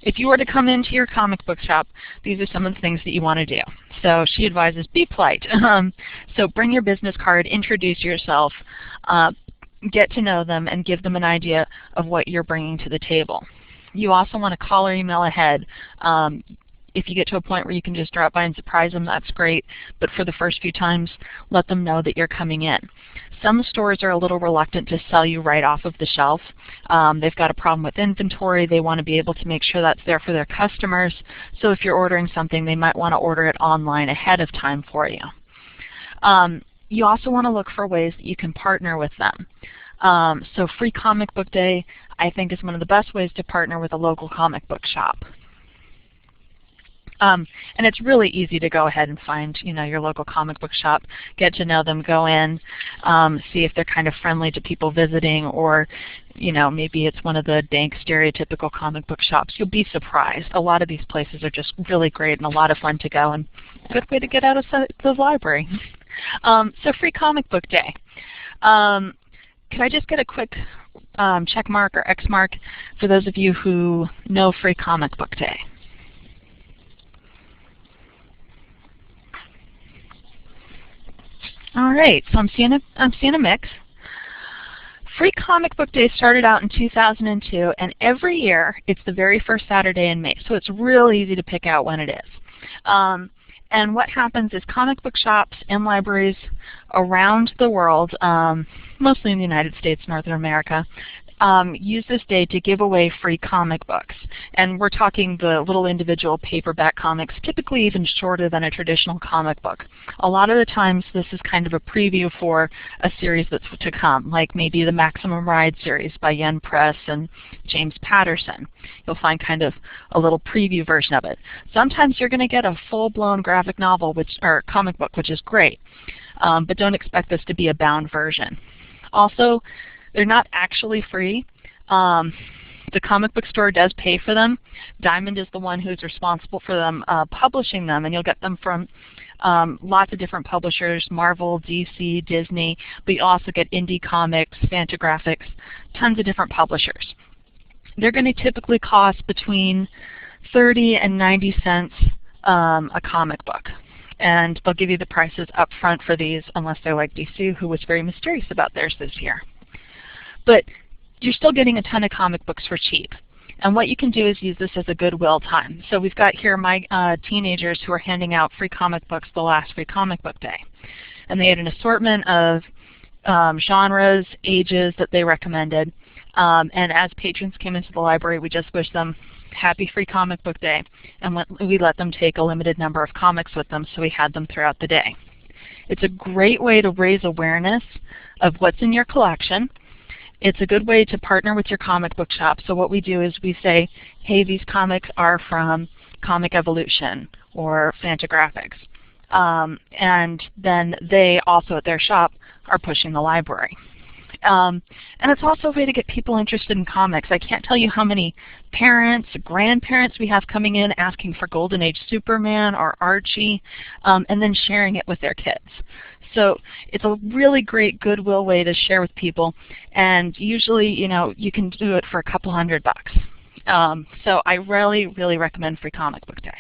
if you were to come into your comic book shop, these are some of the things that you want to do. So she advises, be polite. So bring your business card, introduce yourself, get to know them, and give them an idea of what you're bringing to the table. You also want to call or email ahead. If you get to a point where you can just drop by and surprise them, that's great. But for the first few times, let them know that you're coming in. Some stores are a little reluctant to sell you right off of the shelf. They've got a problem with inventory. They want to be able to make sure that's there for their customers. So if you're ordering something, they might want to order it online ahead of time for you. You also want to look for ways that you can partner with them. So Free Comic Book Day, I think, is one of the best ways to partner with a local comic book shop. And it's really easy to go ahead and find, your local comic book shop, get to know them, go in, see if they're kind of friendly to people visiting, or, maybe it's one of the dank stereotypical comic book shops. You'll be surprised. A lot of these places are just really great and a lot of fun to go, and a good way to get out of the library. So Free Comic Book Day. Could I just get a quick check mark or X mark for those of you who know Free Comic Book Day? All right, so I'm seeing a mix. Free Comic Book Day started out in 2002, and every year it's the very first Saturday in May, so it's real easy to pick out when it is. And what happens is comic book shops and libraries around the world, mostly in the United States, Northern America, use this day to give away free comic books. And we're talking the little individual paperback comics, typically even shorter than a traditional comic book. A lot of the times this is kind of a preview for a series that's to come, like maybe the Maximum Ride series by Yen Press and James Patterson. You'll find kind of a little preview version of it. Sometimes you're going to get a full-blown graphic novel, or comic book, which is great. But don't expect this to be a bound version. Also, they're not actually free. The comic book store does pay for them. Diamond is the one who's responsible for them publishing them, and you'll get them from lots of different publishers, Marvel, DC, Disney, but you also get Indie Comics, Fantagraphics, tons of different publishers. They're going to typically cost between 30 and 90 cents a comic book. and they'll give you the prices up front for these unless they're like DC, who was very mysterious about theirs this year. But you're still getting a ton of comic books for cheap. And what you can do is use this as a goodwill time. So we've got here my teenagers who are handing out free comic books the last free comic book day. And they had an assortment of genres, ages that they recommended. And as patrons came into the library, we just wished them happy free comic book day. And we let them take a limited number of comics with them, so we had them throughout the day. It's a great way to raise awareness of what's in your collection. It's a good way to partner with your comic book shop. So what we do is we say, hey, these comics are from Comic Evolution or Fantagraphics. And then they also at their shop are pushing the library. And it's also a way to get people interested in comics. I can't tell you how many parents, grandparents we have coming in asking for Golden Age Superman or Archie, and then sharing it with their kids. So it's a really great goodwill way to share with people, and usually, you can do it for a couple $100. So I really, really recommend Free Comic Book Day.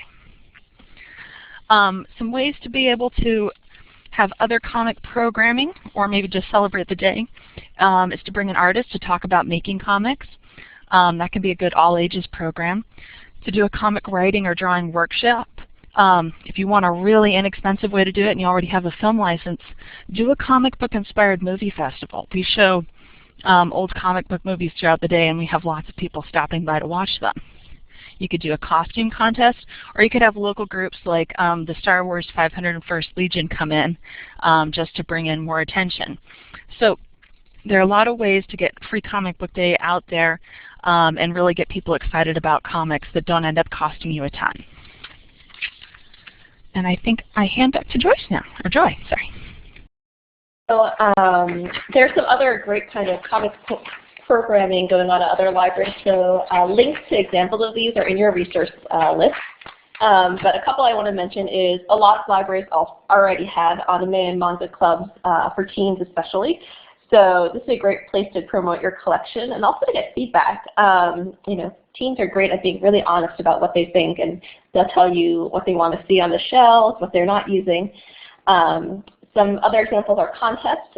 Some ways to be able to have other comic programming, or maybe just celebrate the day, is to bring an artist to talk about making comics. That can be a good all-ages program. To do a comic writing or drawing workshop. If you want a really inexpensive way to do it and you already have a film license, do a comic book inspired movie festival. We show old comic book movies throughout the day, and we have lots of people stopping by to watch them. You could do a costume contest, or you could have local groups like the Star Wars 501st Legion come in just to bring in more attention. So there are a lot of ways to get Free Comic Book Day out there and really get people excited about comics that don't end up costing you a ton. And I think I hand back to Joyce now, or Joy, sorry. So there's some other great kind of comic programming going on at other libraries. So links to examples of these are in your resource list. But a couple I want to mention is a lot of libraries already have anime and manga clubs for teens especially. So this is a great place to promote your collection and also to get feedback. Teens are great at being really honest about what they think, and they'll tell you what they want to see on the shelves, what they're not using. Some other examples are contests.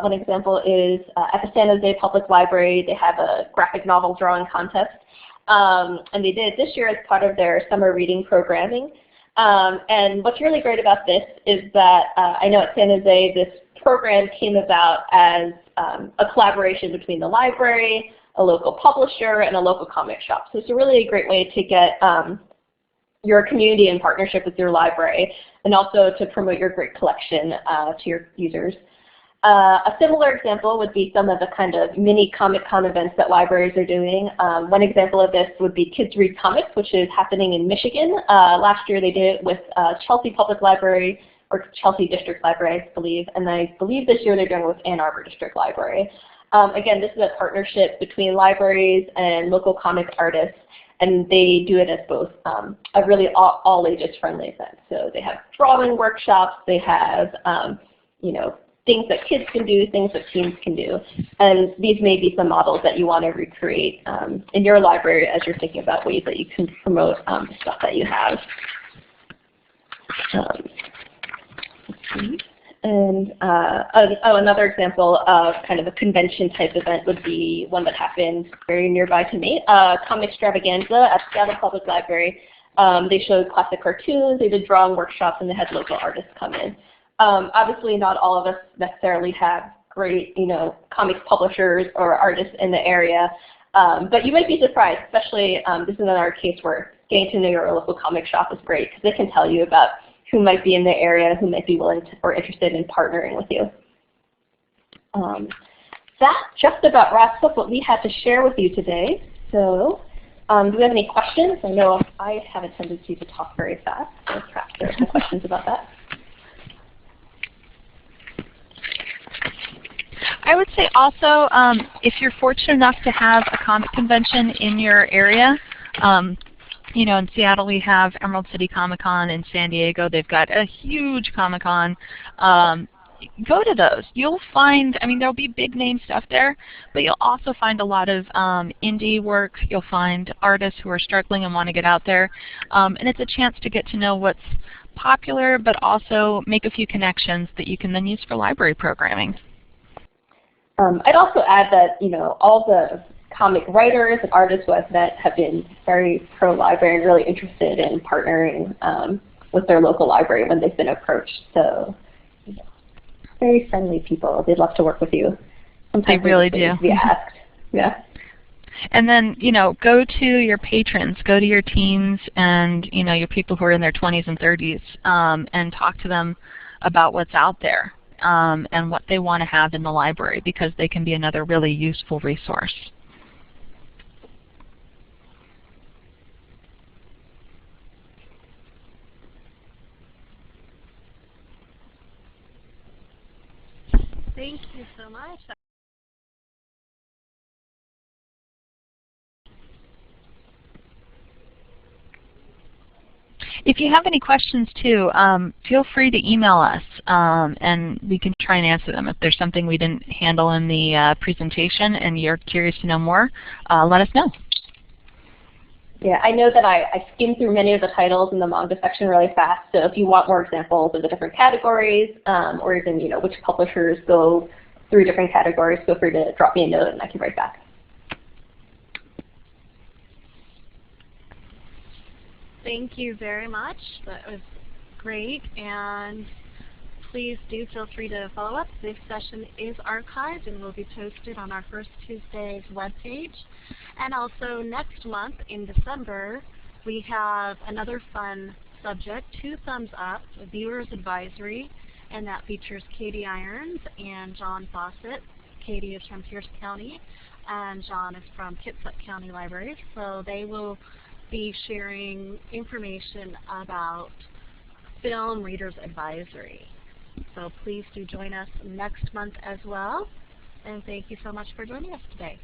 One example is at the San Jose Public Library, they have a graphic novel drawing contest. And they did it this year as part of their summer reading programming. And what's really great about this is that I know at San Jose this program came about as a collaboration between the library, a local publisher, and a local comic shop. So it's a really great way to get your community in partnership with your library, and also to promote your great collection to your users. A similar example would be some of the kind of mini Comic-Con events that libraries are doing. One example of this would be Kids Read Comics, which is happening in Michigan. Last year they did it with Chelsea Public Library, or Chelsea District Library, I believe, and I believe this year they're doing it with Ann Arbor District Library. Again, this is a partnership between libraries and local comic artists, and they do it as both a really all ages friendly event. So they have drawing workshops, they have things that kids can do, things that teens can do, and these may be some models that you want to recreate in your library as you're thinking about ways that you can promote the stuff that you have. And another example of kind of a convention type event would be one that happened very nearby to me, Comic Extravaganza at Seattle Public Library. They showed classic cartoons, they did drawing workshops, and they had local artists come in. Obviously not all of us necessarily have great comics publishers or artists in the area, but you might be surprised, especially this is another case where getting to know your local comic shop is great because they can tell you about who might be in the area, who might be willing to, or interested in partnering with you. That just about wraps up what we had to share with you today. So do we have any questions? I know I have a tendency to talk very fast, so perhaps there are some questions about that. I would say also, if you're fortunate enough to have a comic convention in your area, in Seattle we have Emerald City Comic-Con. In San Diego they've got a huge Comic-Con. Go to those. You'll find, there'll be big name stuff there, but you'll also find a lot of indie work. You'll find artists who are struggling and want to get out there. And it's a chance to get to know what's popular, but also make a few connections that you can then use for library programming. I'd also add that, all the comic writers and artists who I've met have been very pro-library and really interested in partnering with their local library when they've been approached. So, very friendly people. They'd love to work with you. Sometimes they really do. To be asked. Yeah. And then, go to your patrons, go to your teams and, your people who are in their 20s and 30s and talk to them about what's out there and what they want to have in the library, because they can be another really useful resource. Thank you so much. If you have any questions too, feel free to email us and we can try and answer them. If there's something we didn't handle in the presentation and you're curious to know more, let us know. Yeah, I know that I skimmed through many of the titles in the manga section really fast, so if you want more examples of the different categories or even which publishers go through different categories, feel free to drop me a note and I can write back. Thank you very much. That was great, and please do feel free to follow up. This session is archived and will be posted on our First Tuesdays webpage. And also next month in December, we have another fun subject, Two Thumbs Up, a viewer's advisory, and that features Katie Irons and John Fawcett. Katie is from Pierce County, and John is from Kitsap County Libraries. So they will be sharing information about film readers advisory. So please do join us next month as well. And thank you so much for joining us today.